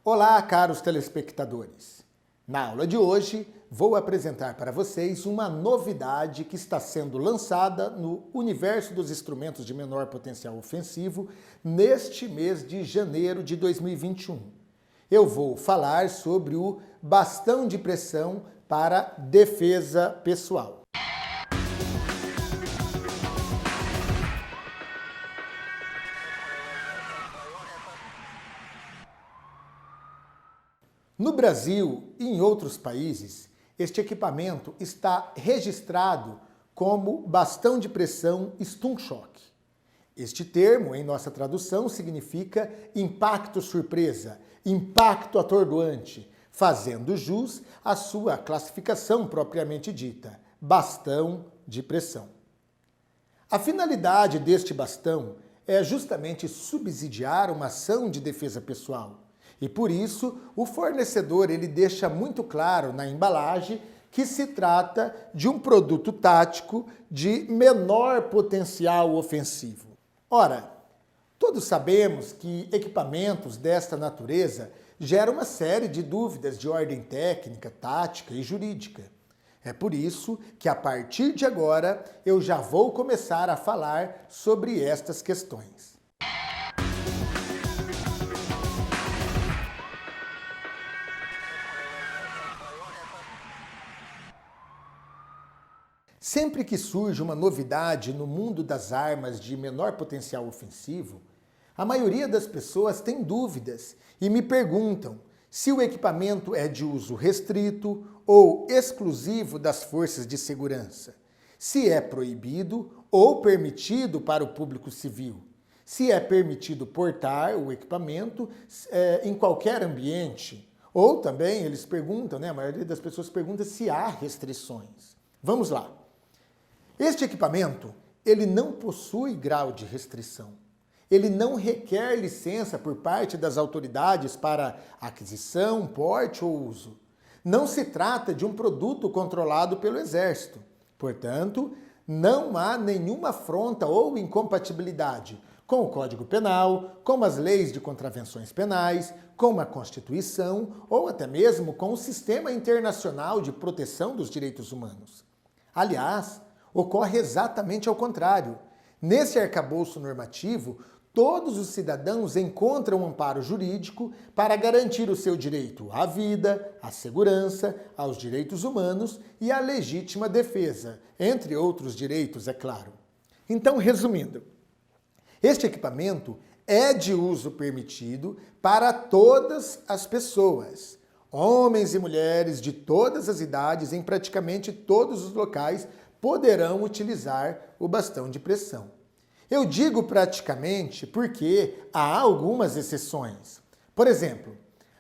Olá, caros telespectadores! Na aula de hoje, vou apresentar para vocês uma novidade que está sendo lançada no universo dos instrumentos de menor potencial ofensivo neste mês de janeiro de 2021. Eu vou falar sobre o bastão de pressão para defesa pessoal. No Brasil e em outros países, este equipamento está registrado como bastão de pressão Stun Shock. Este termo, em nossa tradução, significa impacto surpresa, impacto atordoante, fazendo jus à sua classificação propriamente dita, bastão de pressão. A finalidade deste bastão é justamente subsidiar uma ação de defesa pessoal. E por isso, o fornecedor ele deixa muito claro na embalagem que se trata de um produto tático de menor potencial ofensivo. Ora, todos sabemos que equipamentos desta natureza geram uma série de dúvidas de ordem técnica, tática e jurídica. É por isso que a partir de agora eu já vou começar a falar sobre estas questões. Sempre que surge uma novidade no mundo das armas de menor potencial ofensivo, a maioria das pessoas tem dúvidas e me perguntam se o equipamento é de uso restrito ou exclusivo das forças de segurança, se é proibido ou permitido para o público civil, se é permitido portar o equipamento em qualquer ambiente, ou também eles perguntam, a maioria das pessoas pergunta se há restrições. Vamos lá. Este equipamento, ele não possui grau de restrição. Ele não requer licença por parte das autoridades para aquisição, porte ou uso. Não se trata de um produto controlado pelo Exército. Portanto, não há nenhuma afronta ou incompatibilidade com o Código Penal, com as leis de contravenções penais, com a Constituição ou até mesmo com o Sistema Internacional de Proteção dos Direitos Humanos. Aliás, ocorre exatamente ao contrário. Nesse arcabouço normativo, todos os cidadãos encontram um amparo jurídico para garantir o seu direito à vida, à segurança, aos direitos humanos e à legítima defesa, entre outros direitos, é claro. Então, resumindo, este equipamento é de uso permitido para todas as pessoas, homens e mulheres de todas as idades, em praticamente todos os locais, poderão utilizar o bastão de pressão. Eu digo praticamente porque há algumas exceções. Por exemplo,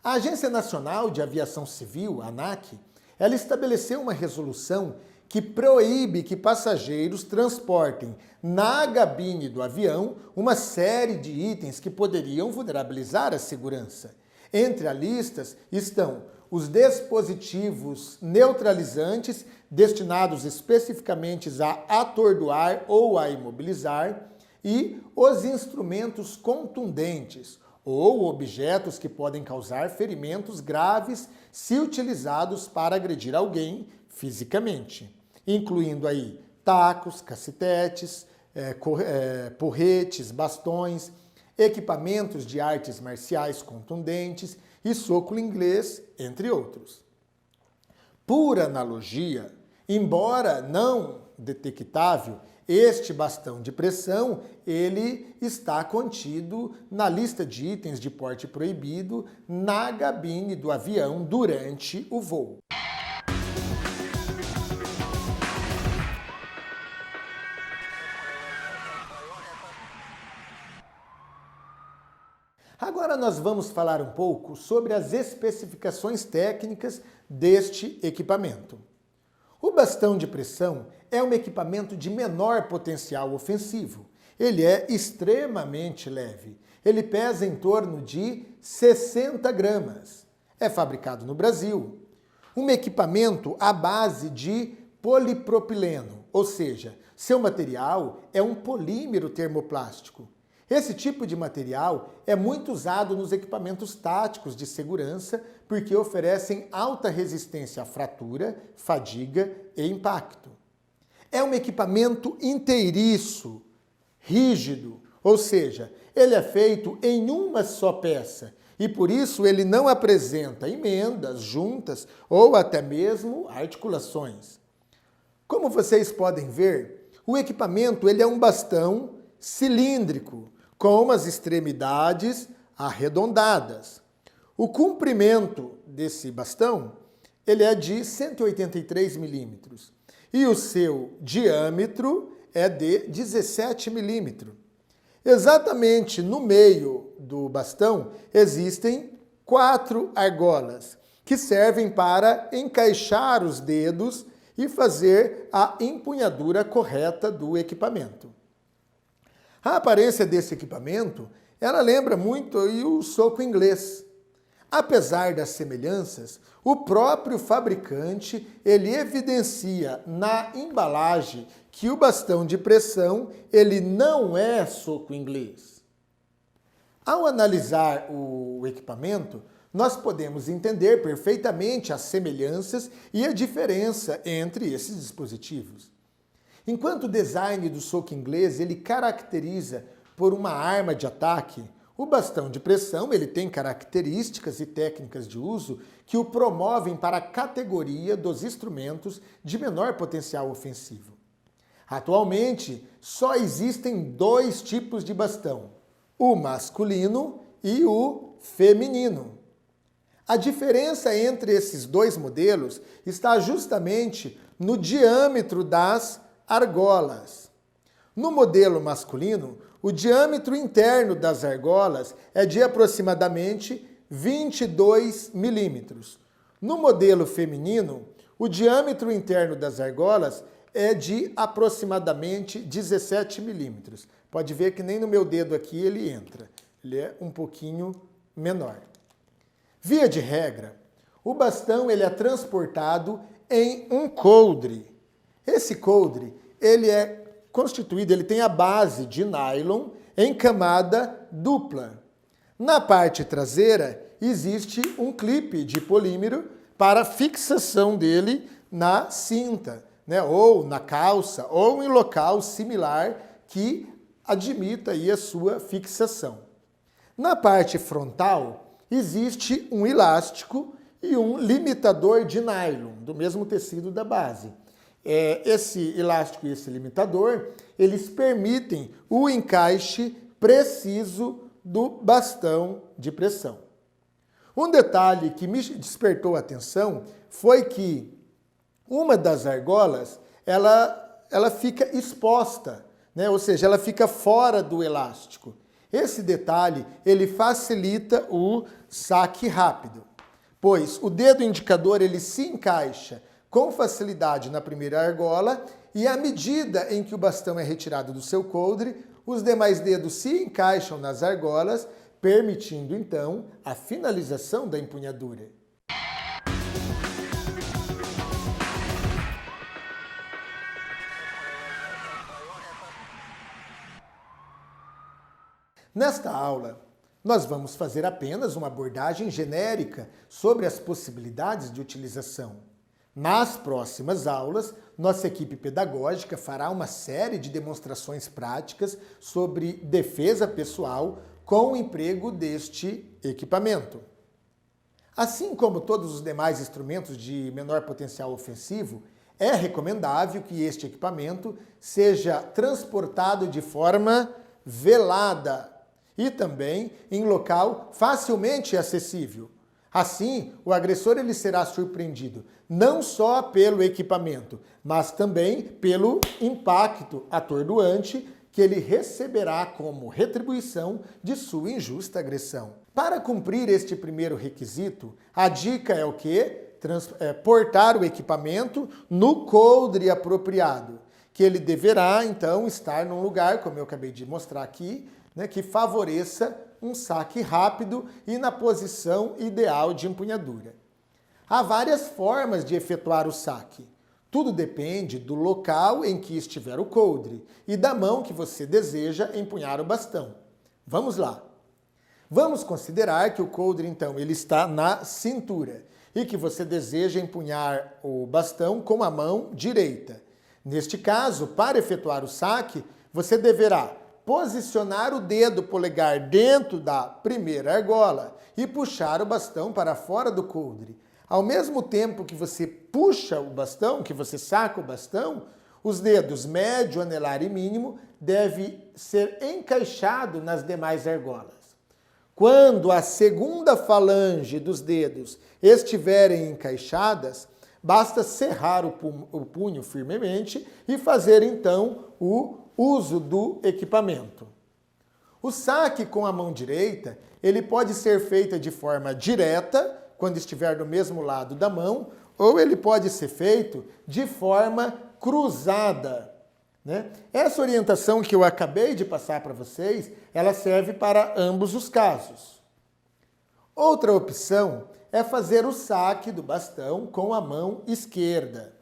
a Agência Nacional de Aviação Civil, a ANAC, ela estabeleceu uma resolução que proíbe que passageiros transportem na cabine do avião uma série de itens que poderiam vulnerabilizar a segurança. Entre as listas estão os dispositivos neutralizantes destinados especificamente a atordoar ou a imobilizar e os instrumentos contundentes ou objetos que podem causar ferimentos graves se utilizados para agredir alguém fisicamente, incluindo aí tacos, cacetetes, porretes, bastões, equipamentos de artes marciais contundentes e soco inglês, entre outros. Por analogia, embora não detectável, este bastão de pressão, ele está contido na lista de itens de porte proibido na cabine do avião durante o voo. Agora nós vamos falar um pouco sobre as especificações técnicas deste equipamento. O bastão de pressão é um equipamento de menor potencial ofensivo. Ele é extremamente leve. Ele pesa em torno de 60 gramas. É fabricado no Brasil. Um equipamento à base de polipropileno, ou seja, seu material é um polímero termoplástico. Esse tipo de material é muito usado nos equipamentos táticos de segurança porque oferecem alta resistência à fratura, fadiga e impacto. É um equipamento inteiriço, rígido, ou seja, ele é feito em uma só peça e por isso ele não apresenta emendas, juntas ou até mesmo articulações. Como vocês podem ver, o equipamento ele é um bastão cilíndrico, com as extremidades arredondadas. O comprimento desse bastão ele é de 183 milímetros e o seu diâmetro é de 17 milímetros. Exatamente no meio do bastão existem 4 argolas que servem para encaixar os dedos e fazer a empunhadura correta do equipamento. A aparência desse equipamento, ela lembra muito o soco inglês. Apesar das semelhanças, o próprio fabricante, ele evidencia na embalagem que o bastão de pressão, ele não é soco inglês. Ao analisar o equipamento, nós podemos entender perfeitamente as semelhanças e a diferença entre esses dispositivos. Enquanto o design do soco inglês ele caracteriza por uma arma de ataque, o bastão de pressão ele tem características e técnicas de uso que o promovem para a categoria dos instrumentos de menor potencial ofensivo. Atualmente, só existem 2 tipos de bastão, o masculino e o feminino. A diferença entre esses 2 modelos está justamente no diâmetro das argolas. No modelo masculino, o diâmetro interno das argolas é de aproximadamente 22 milímetros. No modelo feminino, o diâmetro interno das argolas é de aproximadamente 17 milímetros. Pode ver que nem no meu dedo aqui ele entra. Ele é um pouquinho menor. Via de regra, o bastão ele é transportado em um coldre. Esse coldre, ele é constituído, ele tem a base de nylon em camada dupla. Na parte traseira, existe um clipe de polímero para fixação dele na cinta, né, ou na calça, ou em local similar que admita aí a sua fixação. Na parte frontal, existe um elástico e um limitador de nylon, do mesmo tecido da base. Esse elástico e esse limitador, eles permitem o encaixe preciso do bastão de pressão. Um detalhe que me despertou a atenção foi que uma das argolas, ela fica exposta, né? Ou seja, ela fica fora do elástico. Esse detalhe, ele facilita o saque rápido, pois o dedo indicador, ele se encaixa com facilidade na primeira argola e à medida em que o bastão é retirado do seu coldre, os demais dedos se encaixam nas argolas, permitindo então a finalização da empunhadura. Nesta aula, nós vamos fazer apenas uma abordagem genérica sobre as possibilidades de utilização. Nas próximas aulas, nossa equipe pedagógica fará uma série de demonstrações práticas sobre defesa pessoal com o emprego deste equipamento. Assim como todos os demais instrumentos de menor potencial ofensivo, é recomendável que este equipamento seja transportado de forma velada e também em local facilmente acessível. Assim, o agressor ele será surpreendido não só pelo equipamento, mas também pelo impacto atordoante que ele receberá como retribuição de sua injusta agressão. Para cumprir este primeiro requisito, a dica é o quê? Portar o equipamento no coldre apropriado, que ele deverá, então, estar num lugar, como eu acabei de mostrar aqui, né, que favoreça um saque rápido e na posição ideal de empunhadura. Há várias formas de efetuar o saque. Tudo depende do local em que estiver o coldre e da mão que você deseja empunhar o bastão. Vamos lá. Vamos considerar que o coldre, então, ele está na cintura e que você deseja empunhar o bastão com a mão direita. Neste caso, para efetuar o saque, você deverá posicionar o dedo polegar dentro da primeira argola e puxar o bastão para fora do coldre. Ao mesmo tempo que você puxa o bastão, que você saca o bastão, os dedos médio, anelar e mínimo devem ser encaixados nas demais argolas. Quando a segunda falange dos dedos estiverem encaixadas, basta cerrar o punho firmemente e fazer então o uso do equipamento. O saque com a mão direita, ele pode ser feito de forma direta, quando estiver do mesmo lado da mão, ou ele pode ser feito de forma cruzada, né? Essa orientação que eu acabei de passar para vocês, ela serve para ambos os casos. Outra opção é fazer o saque do bastão com a mão esquerda.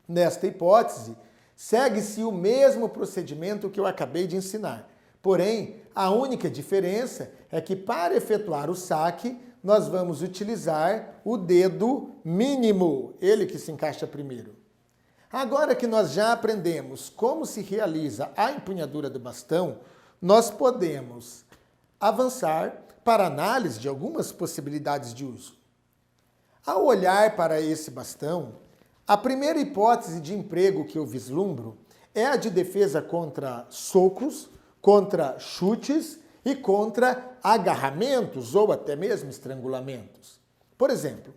Nesta hipótese, segue-se o mesmo procedimento que eu acabei de ensinar. Porém, a única diferença é que para efetuar o saque, nós vamos utilizar o dedo mínimo, ele que se encaixa primeiro. Agora que nós já aprendemos como se realiza a empunhadura do bastão, nós podemos avançar para a análise de algumas possibilidades de uso. Ao olhar para esse bastão, a primeira hipótese de emprego que eu vislumbro é a de defesa contra socos, contra chutes e contra agarramentos ou até mesmo estrangulamentos. Por exemplo,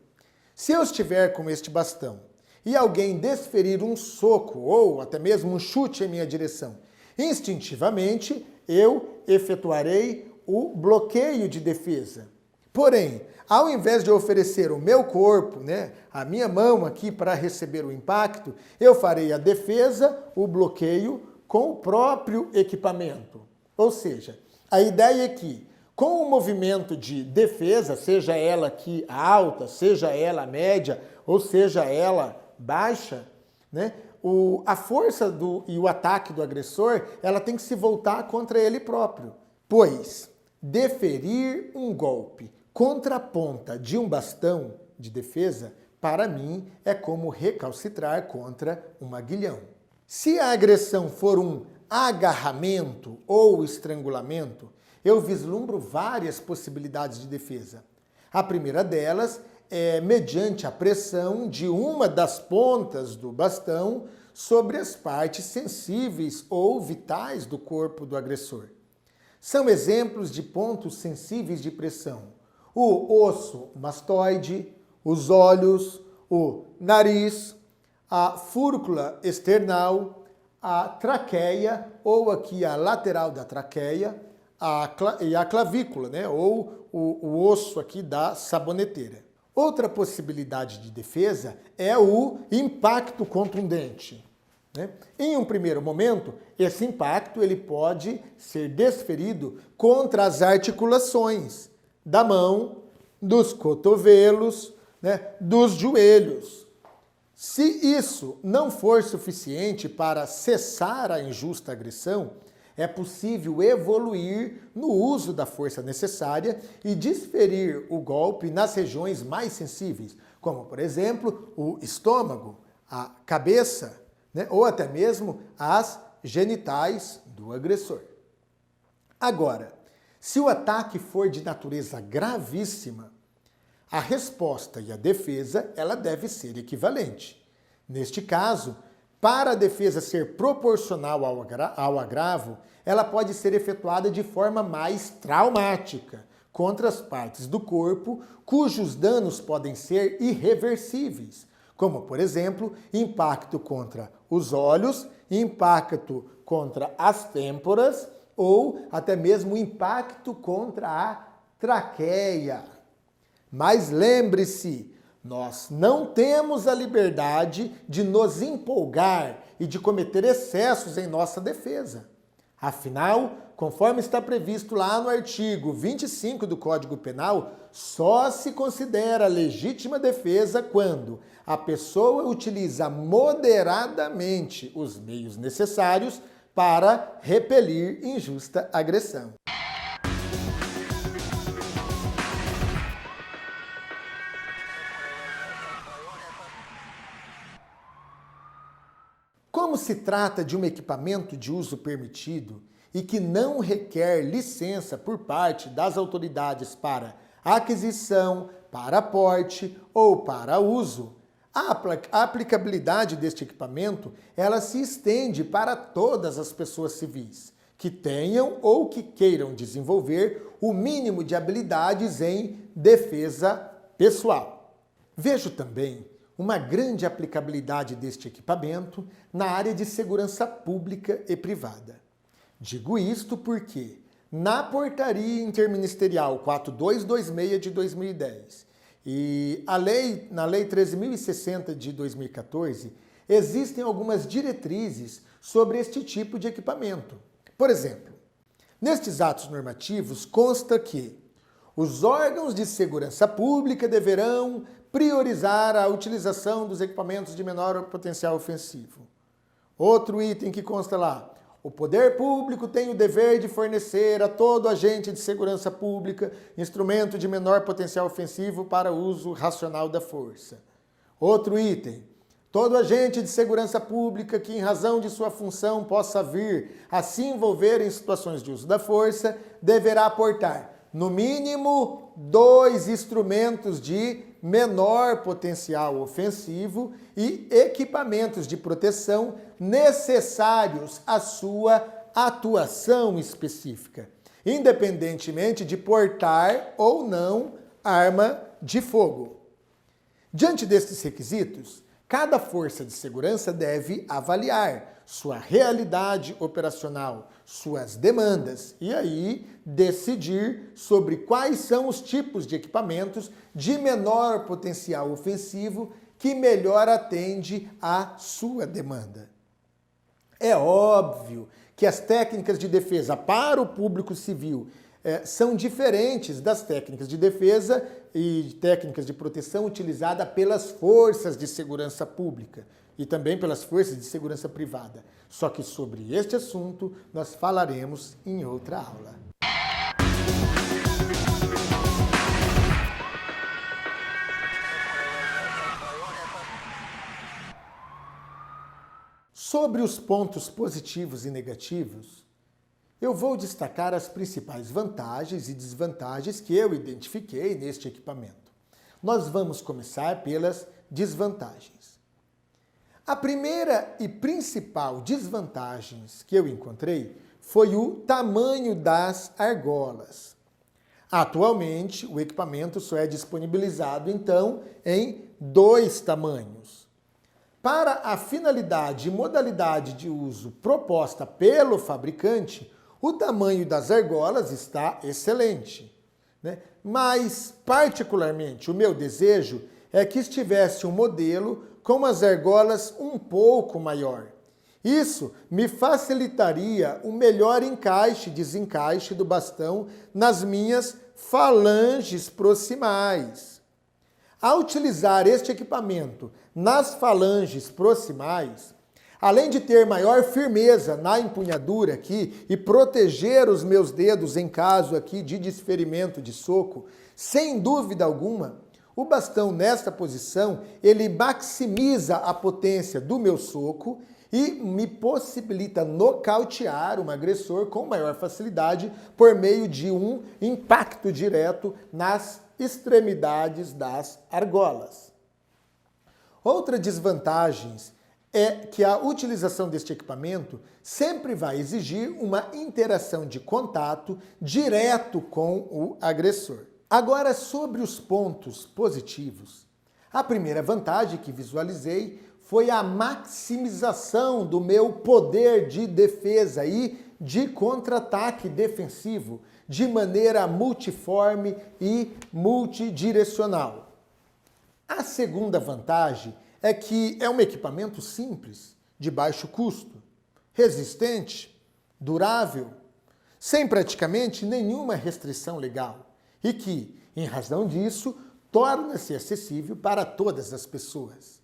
se eu estiver com este bastão e alguém desferir um soco ou até mesmo um chute em minha direção, instintivamente eu efetuarei o bloqueio de defesa. Porém, ao invés de oferecer o meu corpo, a minha mão aqui para receber o impacto, eu farei a defesa, o bloqueio com o próprio equipamento. Ou seja, a ideia é que, com o movimento de defesa, seja ela aqui alta, seja ela média ou seja ela baixa, a força e o ataque do agressor, ela tem que se voltar contra ele próprio. Pois, deferir um golpe contra a ponta de um bastão de defesa, para mim, é como recalcitrar contra um aguilhão. Se a agressão for um agarramento ou estrangulamento, eu vislumbro várias possibilidades de defesa. A primeira delas é mediante a pressão de uma das pontas do bastão sobre as partes sensíveis ou vitais do corpo do agressor. São exemplos de pontos sensíveis de pressão: o osso mastoide, os olhos, o nariz, a fúrcula external, a traqueia, ou aqui a lateral da traqueia, e a clavícula, ou o osso aqui da saboneteira. Outra possibilidade de defesa é o impacto contundente. Em um primeiro momento, esse impacto ele pode ser desferido contra as articulações da mão, dos cotovelos, dos joelhos. Se isso não for suficiente para cessar a injusta agressão, é possível evoluir no uso da força necessária e desferir o golpe nas regiões mais sensíveis, como, por exemplo, o estômago, a cabeça, ou até mesmo as genitais do agressor. Agora, se o ataque for de natureza gravíssima, a resposta e a defesa, ela deve ser equivalente. Neste caso, para a defesa ser proporcional ao agravo, ela pode ser efetuada de forma mais traumática, contra as partes do corpo cujos danos podem ser irreversíveis, como, por exemplo, impacto contra os olhos, impacto contra as têmporas ou até mesmo impacto contra a traqueia. Mas lembre-se, nós não temos a liberdade de nos empolgar e de cometer excessos em nossa defesa. Afinal, conforme está previsto lá no artigo 25 do Código Penal, só se considera legítima defesa quando a pessoa utiliza moderadamente os meios necessários para repelir injusta agressão. Como se trata de um equipamento de uso permitido e que não requer licença por parte das autoridades para aquisição, para porte ou para uso, a aplicabilidade deste equipamento ela se estende para todas as pessoas civis que tenham ou que queiram desenvolver o mínimo de habilidades em defesa pessoal. Vejo também uma grande aplicabilidade deste equipamento na área de segurança pública e privada. Digo isto porque, na Portaria Interministerial 4226 de 2010 e na Lei 13.060 de 2014, existem algumas diretrizes sobre este tipo de equipamento. Por exemplo, nestes atos normativos consta que os órgãos de segurança pública deverão priorizar a utilização dos equipamentos de menor potencial ofensivo. Outro item que consta lá: o poder público tem o dever de fornecer a todo agente de segurança pública instrumento de menor potencial ofensivo para uso racional da força. Outro item: todo agente de segurança pública que, em razão de sua função, possa vir a se envolver em situações de uso da força, deverá aportar, no mínimo, 2 instrumentos de menor potencial ofensivo e equipamentos de proteção necessários à sua atuação específica, independentemente de portar ou não arma de fogo. Diante destes requisitos, cada força de segurança deve avaliar sua realidade operacional, suas demandas e aí decidir sobre quais são os tipos de equipamentos de menor potencial ofensivo que melhor atende à sua demanda. É óbvio que as técnicas de defesa para o público civil são diferentes das técnicas de defesa e técnicas de proteção utilizadas pelas forças de segurança pública e também pelas forças de segurança privada. Só que sobre este assunto nós falaremos em outra aula. Sobre os pontos positivos e negativos, eu vou destacar as principais vantagens e desvantagens que eu identifiquei neste equipamento. Nós vamos começar pelas desvantagens. A primeira e principal desvantagem que eu encontrei foi o tamanho das argolas. Atualmente, o equipamento só é disponibilizado, então, em 2 tamanhos. Para a finalidade e modalidade de uso proposta pelo fabricante, o tamanho das argolas está excelente, né? Mas, particularmente, o meu desejo é que estivesse um modelo com as argolas um pouco maior. Isso me facilitaria o melhor encaixe e desencaixe do bastão nas minhas falanges proximais. Ao utilizar este equipamento nas falanges proximais, além de ter maior firmeza na empunhadura aqui e proteger os meus dedos em caso aqui de desferimento de soco, sem dúvida alguma, o bastão nesta posição, ele maximiza a potência do meu soco e me possibilita nocautear um agressor com maior facilidade por meio de um impacto direto nas extremidades das argolas. Outra desvantagem é que a utilização deste equipamento sempre vai exigir uma interação de contato direto com o agressor. Agora, sobre os pontos positivos, a primeira vantagem que visualizei foi a maximização do meu poder de defesa e de contra-ataque defensivo de maneira multiforme e multidirecional. A segunda vantagem é que é um equipamento simples, de baixo custo, resistente, durável, sem praticamente nenhuma restrição legal e que, em razão disso, torna-se acessível para todas as pessoas.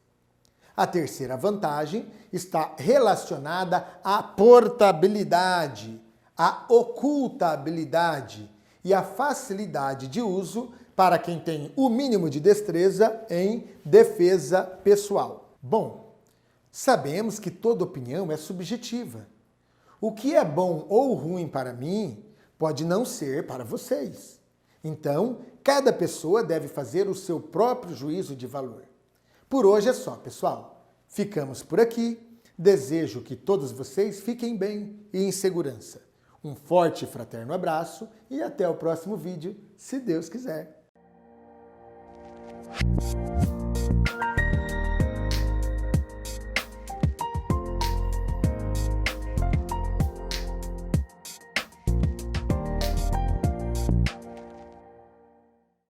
A terceira vantagem está relacionada à portabilidade, à ocultabilidade e à facilidade de uso para quem tem o mínimo de destreza em defesa pessoal. Bom, Sabemos que toda opinião é subjetiva. O que é bom ou ruim para mim pode não ser para vocês. Então, cada pessoa deve fazer o seu próprio juízo de valor. Por hoje é só, pessoal. Ficamos por aqui. Desejo que todos vocês fiquem bem e em segurança. Um forte e fraterno abraço e até o próximo vídeo, se Deus quiser.